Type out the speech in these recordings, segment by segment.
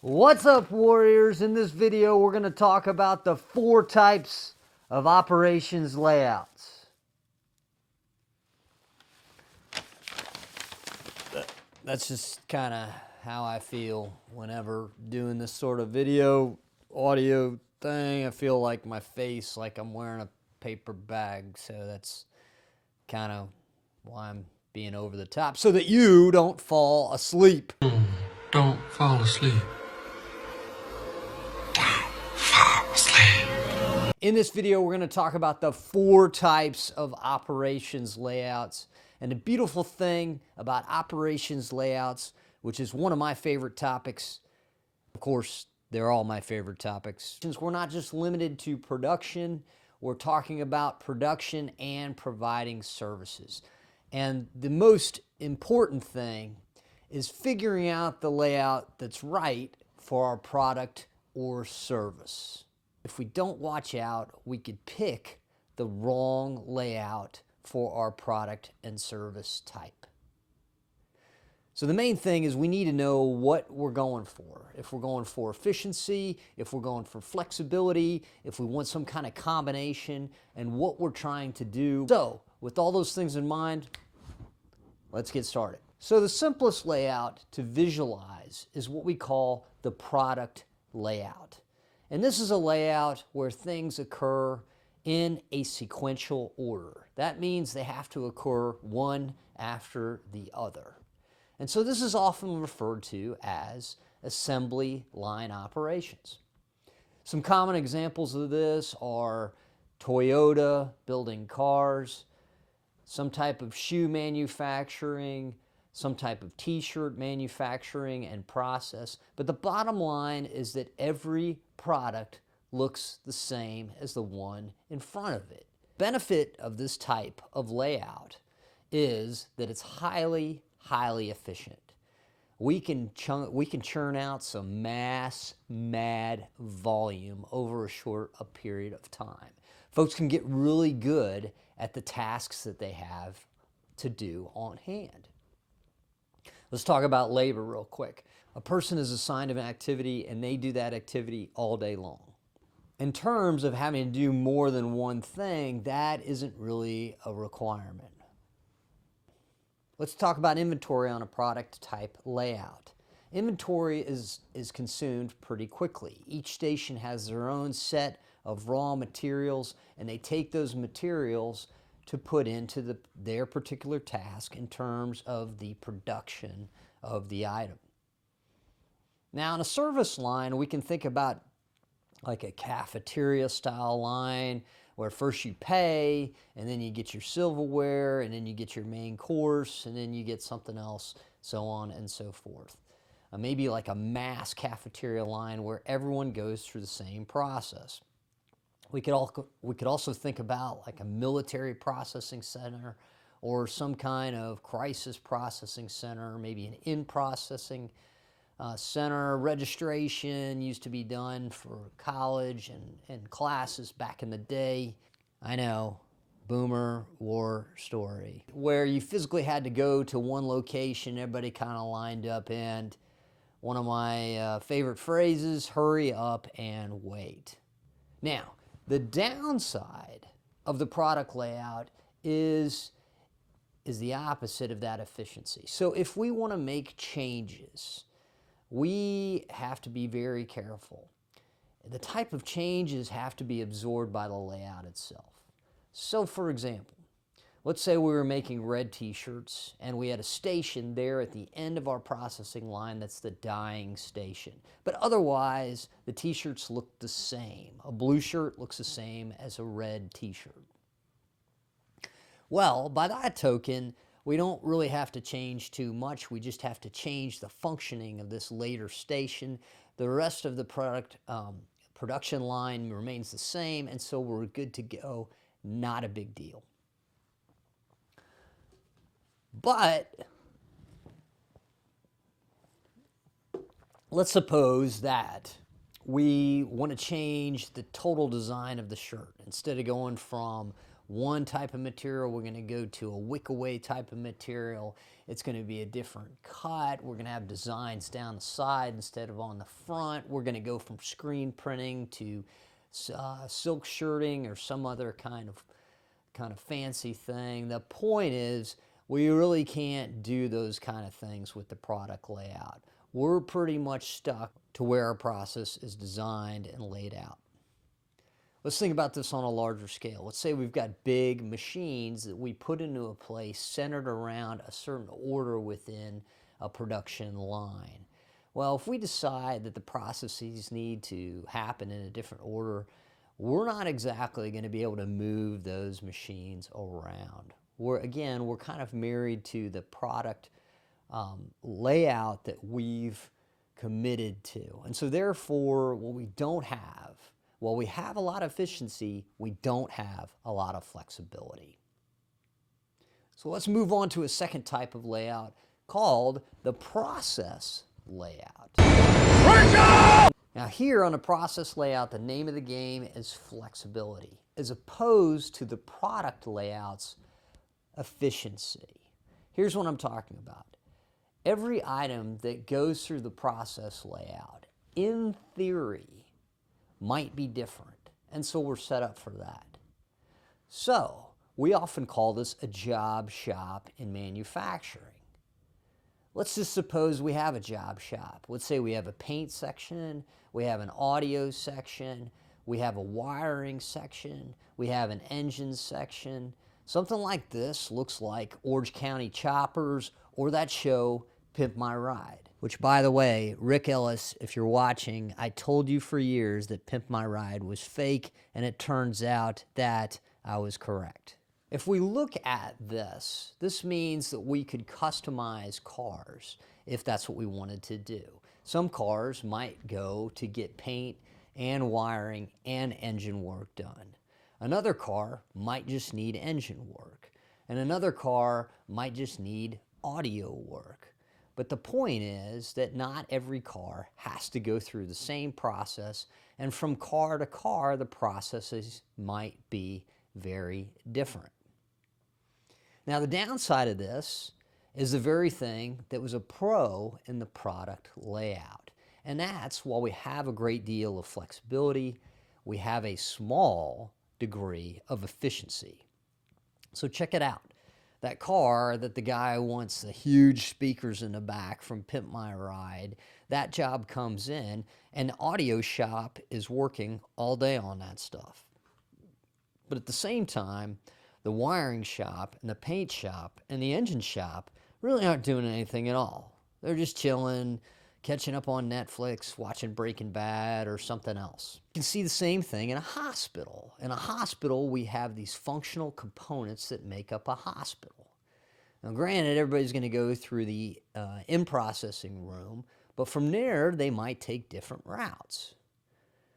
What's up, warriors? In this video, we're going to talk about the 4 types of operations layouts. That's just kind of how I feel whenever doing this sort of video, audio thing. I feel like my face, like I'm wearing a paper bag. So that's kind of why I'm being over the top, so that you don't fall asleep. Don't fall asleep. In this video, we're going to talk about the 4 types of operations layouts. And the beautiful thing about operations layouts, which is one of my favorite topics, of course, they're all my favorite topics. Since we're not just limited to production, we're talking about production and providing services. And the most important thing is figuring out the layout that's right for our product or service. If we don't watch out, we could pick the wrong layout for our product and service type. So the main thing is we need to know what we're going for. If we're going for efficiency, if we're going for flexibility, if we want some kind of combination, and what we're trying to do. So with all those things in mind, let's get started. So the simplest layout to visualize is what we call the product layout. And this is a layout where things occur in a sequential order. That means they have to occur one after the other. And so this is often referred to as assembly line operations. Some common examples of this are Toyota building cars, some type of shoe manufacturing, some type of t-shirt manufacturing and process. But the bottom line is that every product looks the same as the one in front of it. Benefit of this type of layout is that it's highly efficient. We can churn out some mad volume over a period of time. Folks can get really good at the tasks that they have to do on hand. Let's talk about labor real quick. A person is assigned an activity and they do that activity all day long. In terms of having to do more than one thing, that isn't really a requirement. Let's talk about inventory on a product type layout. Inventory is consumed pretty quickly. Each station has their own set of raw materials, and they take those materials to put into their particular task in terms of the production of the item. Now, in a service line, we can think about like a cafeteria style line where first you pay, and then you get your silverware, and then you get your main course, and then you get something else, so on and so forth. Maybe like a mass cafeteria line where everyone goes through the same process. We could also think about like a military processing center or some kind of crisis processing center, maybe an in-processing center. Registration used to be done for college and classes back in the day. I know, boomer war story, where you physically had to go to one location, everybody kind of lined up, and one of my favorite phrases, hurry up and wait. Now, the downside of the product layout is the opposite of that efficiency. So if we want to make changes, we have to be very careful. The type of changes have to be absorbed by the layout itself. So for example, let's say we were making red t-shirts and we had a station there at the end of our processing line that's the dyeing station. But otherwise, the t-shirts look the same. A blue shirt looks the same as a red t-shirt. Well, by that token, we don't really have to change too much. We just have to change the functioning of this later station. The rest of the production line remains the same, and so we're good to go. Not a big deal. But let's suppose that we want to change the total design of the shirt. Instead of going from one type of material. We're going to go to a wick-away type of material. It's going to be a different cut. We're going to have designs down the side instead of on the front. We're going to go from screen printing to silk shirting or some other kind of fancy thing. The point is, we really can't do those kind of things with the product layout. We're pretty much stuck to where our process is designed and laid out. Let's think about this on a larger scale. Let's say we've got big machines that we put into a place centered around a certain order within a production line. Well, if we decide that the processes need to happen in a different order, we're not exactly going to be able to move those machines around. We're kind of married to the product layout that we've committed to. And so therefore, while we have a lot of efficiency, we don't have a lot of flexibility. So let's move on to a second type of layout called the process layout. Now here on a process layout, the name of the game is flexibility, as opposed to the product layout's efficiency. Here's what I'm talking about. Every item that goes through the process layout, in theory, might be different, and so we're set up for that. So we often call this a job shop in manufacturing. Let's just suppose we have a job shop. Let's say we have a paint section, we have an audio section, we have a wiring section, we have an engine section. Something like this looks like Orange County Choppers or that show, Pimp My Ride. Which, by the way, Rick Ellis, if you're watching, I told you for years that Pimp My Ride was fake, and it turns out that I was correct. If we look at this, this means that we could customize cars if that's what we wanted to do. Some cars might go to get paint and wiring and engine work done. Another car might just need engine work, and another car might just need audio work. But the point is that not every car has to go through the same process, and from car to car, the processes might be very different. Now, the downside of this is the very thing that was a pro in the product layout, and that's while we have a great deal of flexibility, we have a small degree of efficiency. So check it out. That car that the guy wants the huge speakers in the back from Pimp My Ride, that job comes in, and the audio shop is working all day on that stuff. But at the same time, the wiring shop and the paint shop and the engine shop really aren't doing anything at all. They're just chilling, catching up on Netflix, watching Breaking Bad or something else. You can see the same thing in a hospital. In a hospital, we have these functional components that make up a hospital. Now, granted, everybody's going to go through the in-processing room, but from there, they might take different routes.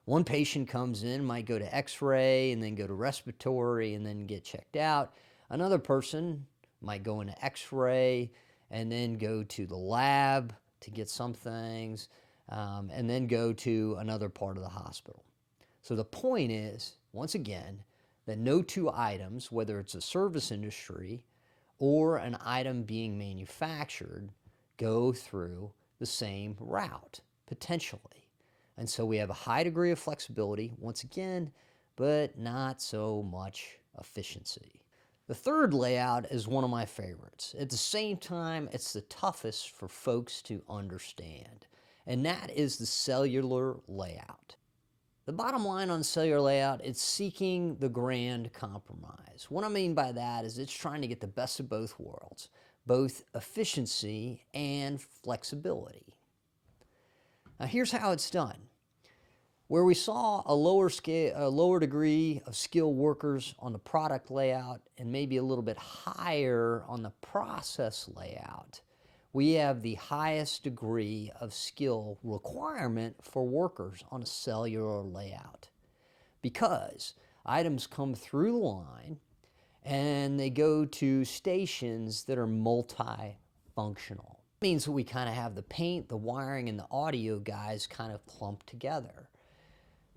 One patient comes in, might go to x-ray and then go to respiratory and then get checked out. Another person might go into x-ray and then go to the lab to get some things, and then go to another part of the hospital. So the point is, once again, that no two items, whether it's a service industry or an item being manufactured, go through the same route, potentially. And so we have a high degree of flexibility, once again, but not so much efficiency. The third layout is one of my favorites. At the same time, it's the toughest for folks to understand, and that is the cellular layout. The bottom line on cellular layout, it's seeking the grand compromise. What I mean by that is it's trying to get the best of both worlds, both efficiency and flexibility. Now here's how it's done. Where we saw a lower degree of skilled workers on the product layout and maybe a little bit higher on the process layout, we have the highest degree of skill requirement for workers on a cellular layout, because items come through the line and they go to stations that are multifunctional. It means that we kind of have the paint, the wiring, and the audio guys kind of clumped together.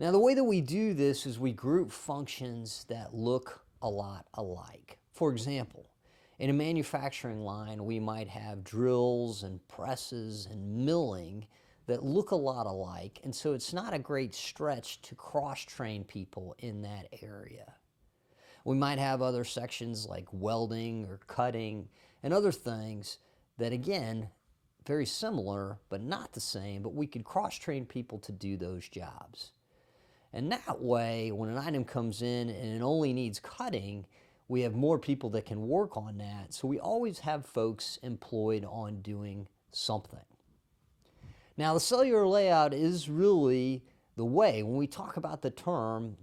Now, the way that we do this is we group functions that look a lot alike. For example, in a manufacturing line, we might have drills and presses and milling that look a lot alike, and so it's not a great stretch to cross-train people in that area. We might have other sections like welding or cutting and other things that, again, very similar but not the same, but we could cross-train people to do those jobs. And that way, when an item comes in and it only needs cutting, we have more people that can work on that. So we always have folks employed on doing something. Now, the cellular layout is really the way, when we talk about the term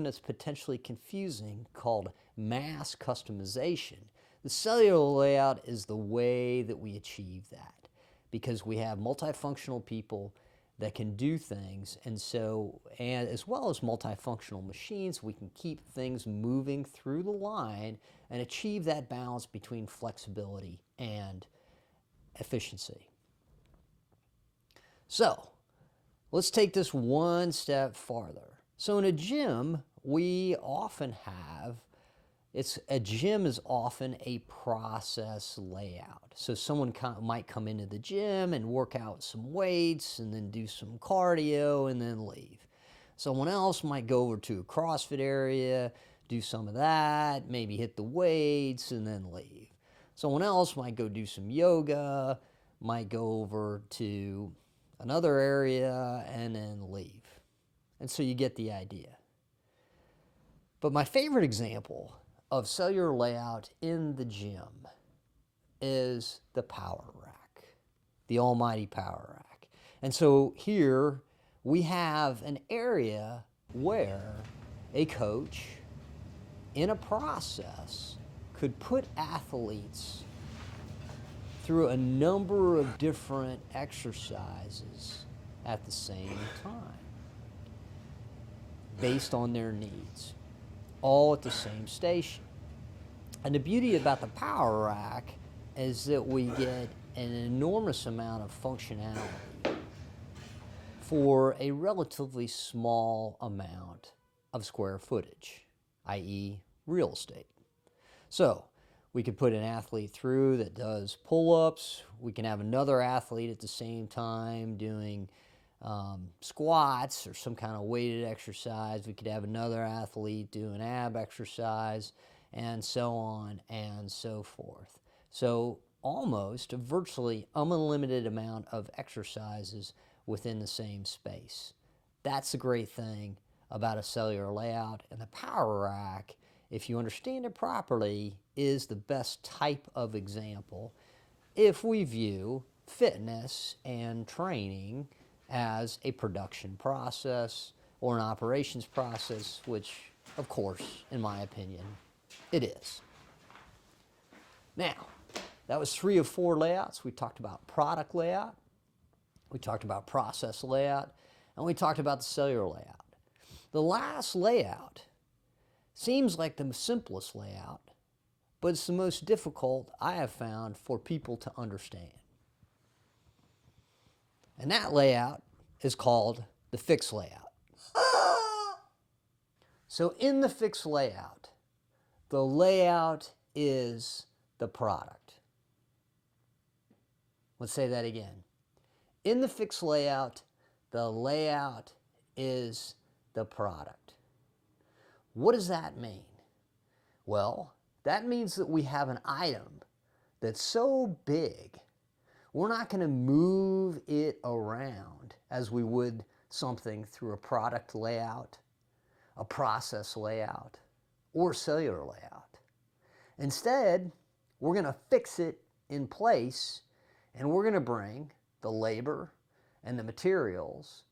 that's potentially confusing called mass customization, the cellular layout is the way that we achieve that, because we have multifunctional people that can do things, and as well as multifunctional machines, we can keep things moving through the line and achieve that balance between flexibility and efficiency. So let's take this one step farther. So in a gym, we often have, a gym is often a process layout. So someone might come into the gym and work out some weights and then do some cardio and then leave. Someone else might go over to a CrossFit area, do some of that, maybe hit the weights and then leave. Someone else might go do some yoga, might go over to another area and then leave. And so you get the idea. But my favorite example of cellular layout in the gym is the power rack, the almighty power rack. And so here we have an area where a coach in a process could put athletes through a number of different exercises at the same time based on their needs, all at the same station. And the beauty about the power rack is that we get an enormous amount of functionality for a relatively small amount of square footage, i.e. real estate. So we could put an athlete through that does pull-ups. We can have another athlete at the same time doing squats or some kind of weighted exercise. We could have another athlete do an ab exercise, and so on and so forth. So almost a virtually unlimited amount of exercises within the same space. That's the great thing about a cellular layout. And the power rack, if you understand it properly, is the best type of example if we view fitness and training as a production process or an operations process, which, of course, in my opinion, it is. Now, that was 3 of 4 layouts. We talked about product layout, we talked about process layout, and we talked about the cellular layout. The last layout seems like the simplest layout, but it's the most difficult I have found for people to understand. And that layout is called the fixed layout. So in the fixed layout, the layout is the product. Let's say that again. In the fixed layout, the layout is the product. What does that mean? Well, that means that we have an item that's so big, we're not going to move it around as we would something through a product layout, a process layout, or cellular layout. Instead, we're going to fix it in place, and we're going to bring the labor and the materials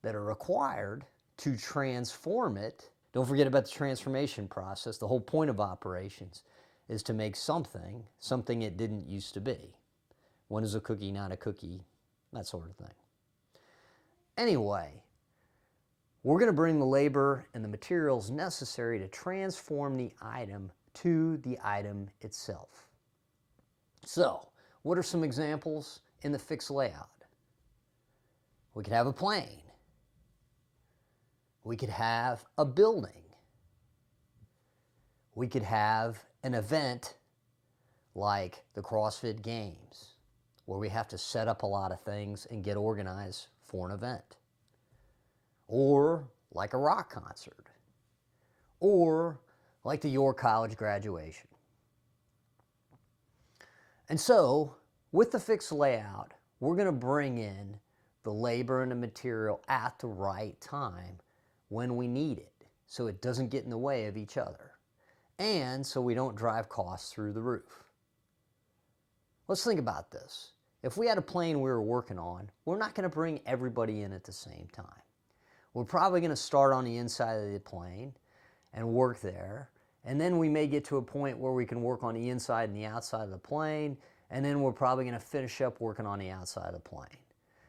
that are required to transform it. Don't forget about the transformation process. The whole point of operations is to make something it didn't used to be. When is a cookie not a cookie? That sort of thing. Anyway, we're going to bring the labor and the materials necessary to transform the item to the item itself. So, what are some examples in the fixed layout? We could have a plane. We could have a building. We could have an event like the CrossFit Games, where we have to set up a lot of things and get organized for an event. Or like a rock concert. Or like the York College graduation. And so, with the fixed layout, we're going to bring in the labor and the material at the right time when we need it, so it doesn't get in the way of each other, and so we don't drive costs through the roof. Let's think about this. If we had a plane we were working on, we're not going to bring everybody in at the same time. We're probably going to start on the inside of the plane and work there, and then we may get to a point where we can work on the inside and the outside of the plane, and then we're probably going to finish up working on the outside of the plane.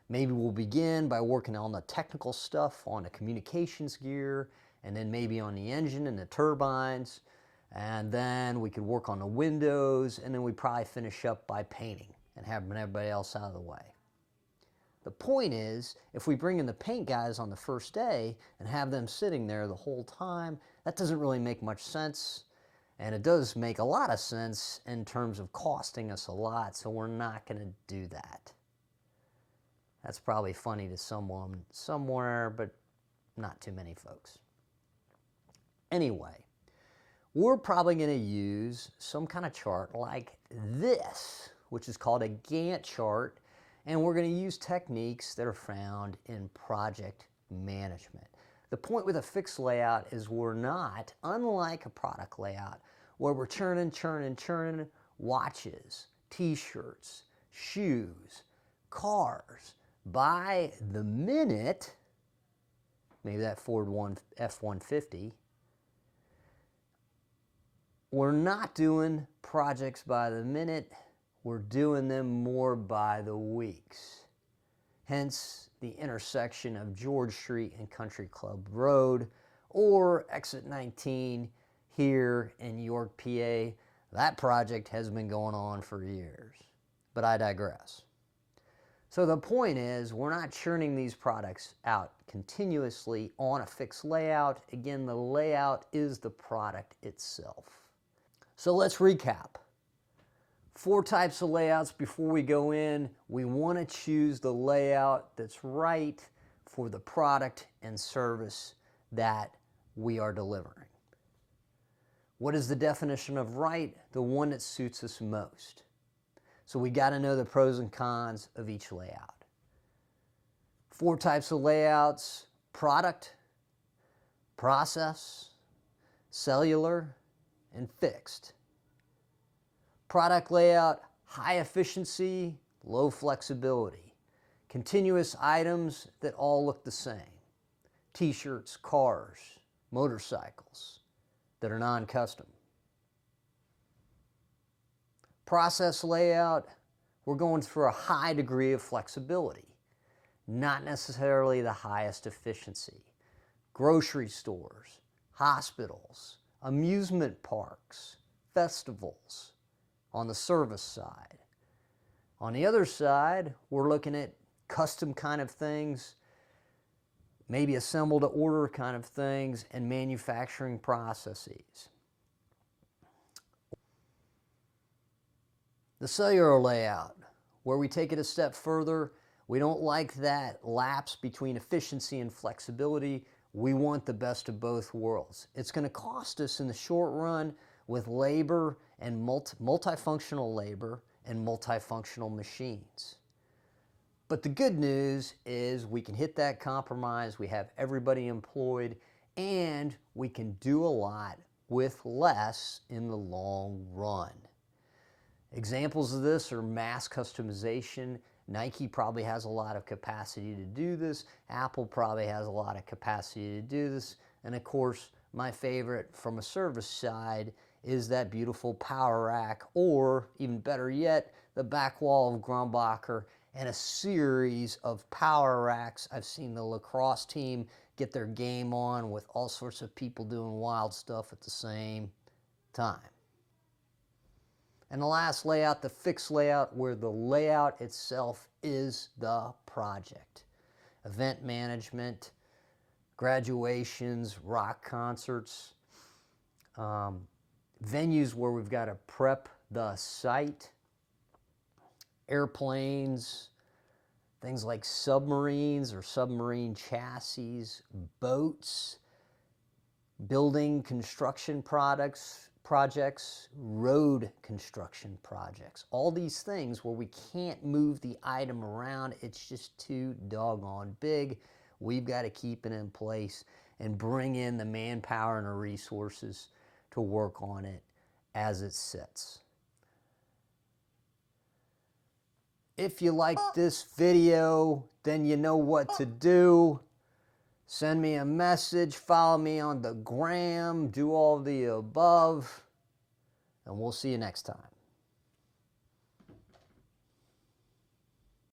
Maybe we'll begin by working on the technical stuff, on the communications gear, and then maybe on the engine and the turbines, and then we could work on the windows, and then we probably finish up by painting and having everybody else out of the way. The point is, if we bring in the paint guys on the first day and have them sitting there the whole time, that doesn't really make much sense, and it does make a lot of sense in terms of costing us a lot, so we're not going to do that. That's probably funny to someone somewhere, but not too many folks. Anyway, we're probably going to use some kind of chart like this, which is called a Gantt chart, and we're going to use techniques that are found in project management. The point with a fixed layout is we're not, unlike a product layout, where we're churning watches, t-shirts, shoes, cars, by the minute, maybe that Ford F-150, we're not doing projects by the minute, we're doing them more by the weeks. Hence the intersection of George Street and Country Club Road, or Exit 19 here in York, PA. That project has been going on for years, but I digress. So the point is, we're not churning these products out continuously on a fixed layout. Again, the layout is the product itself. So let's recap. 4 types of layouts before we go in. We want to choose the layout that's right for the product and service that we are delivering. What is the definition of right? The one that suits us most. So we got to know the pros and cons of each layout. 4 types of layouts: product, process, cellular, and fixed. Product layout: high efficiency, low flexibility. Continuous items that all look the same. T-shirts, cars, motorcycles that are non-custom. Process layout: we're going for a high degree of flexibility, not necessarily the highest efficiency. Grocery stores, hospitals, amusement parks, festivals on the service side. On the other side, we're looking at custom kind of things, maybe assemble to order kind of things, and manufacturing processes. The cellular layout, where we take it a step further. We don't like that lapse between efficiency and flexibility. We want the best of both worlds. It's going to cost us in the short run with labor and multifunctional labor and multifunctional machines. But the good news is we can hit that compromise, we have everybody employed, and we can do a lot with less in the long run. Examples of this are mass customization. Nike probably has a lot of capacity to do this. Apple probably has a lot of capacity to do this. And of course, my favorite from a service side is that beautiful power rack, or even better yet, the back wall of Grumbacher and a series of power racks. I've seen the lacrosse team get their game on with all sorts of people doing wild stuff at the same time. And the last layout, the fixed layout, where the layout itself is the project. Event management, graduations, rock concerts, venues where we've got to prep the site, airplanes, things like submarines or submarine chassis, boats, building construction projects, road construction projects. All these things where we can't move the item around, it's just too doggone big. We've got to keep it in place and bring in the manpower and the resources to work on it as it sits. If you like this video, then you know what to do. Send me a message, follow me on the gram, do all the above, and we'll see you next time.